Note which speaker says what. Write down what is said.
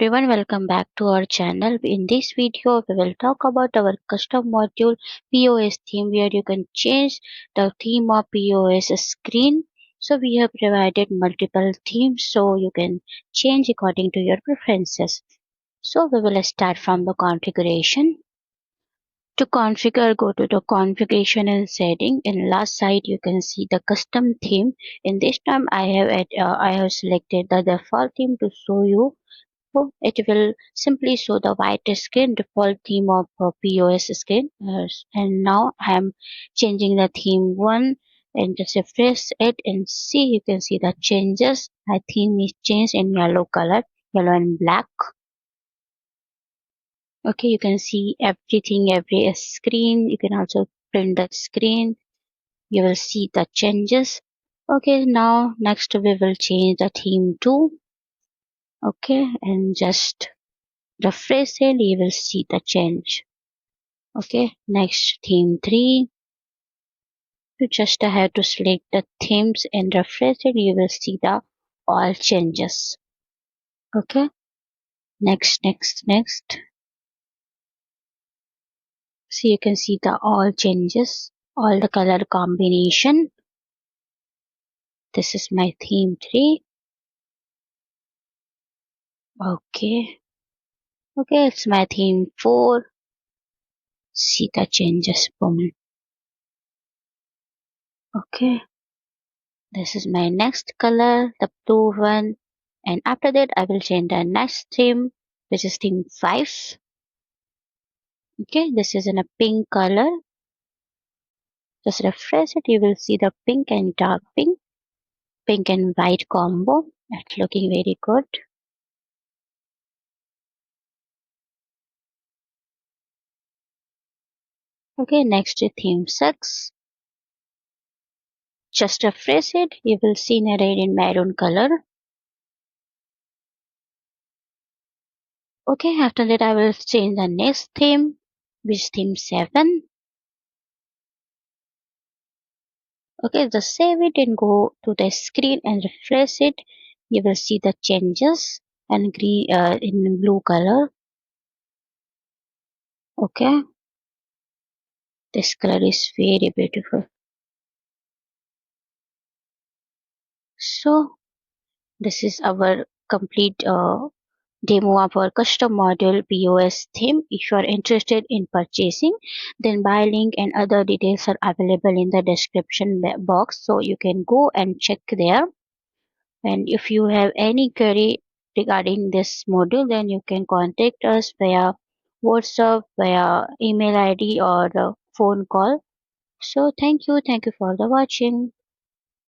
Speaker 1: everyone, welcome back to our channel. In this video, we will talk about our custom module POS theme where you can change the theme of POS screen. So we have provided multiple themes so you can change according to your preferences. So we will start from the configuration. To configure, go to the configuration and setting. In last side, you can see the custom theme. In this time, I have selected the default theme to show you. So it will simply show the white screen default theme of POS screen. And now I am changing the theme 1 and just refresh it and see, you can see the changes. My theme is changed in yellow color, yellow and black. Okay, you can see everything, every screen. You can also print the screen. You will see the changes. Okay, now next we will change the theme 2. Okay, and just refresh it, you will see the change. Okay, next theme 3. You just have to select the themes and refresh it, you will see the all changes. Okay, next. So you can see the all changes, all the color combination. This is my theme 3. Okay, it's my theme 4. See the changes. Boom. Okay, this is my next color, the blue one. And after that, I will change the next theme, which is theme 5. Okay, this is in a pink color. Just refresh it, you will see the pink and dark pink and white combo. It's looking very good. Okay, next is theme 6. Just refresh it, you will see in a red and maroon color. Okay, after that, I will change the next theme, which is theme 7. Okay, just save it and go to the screen and refresh it. You will see the changes and green in blue color. Okay, this color is very beautiful. So this is our complete demo of our custom model POS theme. If you are interested in purchasing, then buy link and other details are available in the description box, so you can go and check there. And if you have any query regarding this module, then you can contact us via WhatsApp, via email ID or phone call. So thank you for the watching.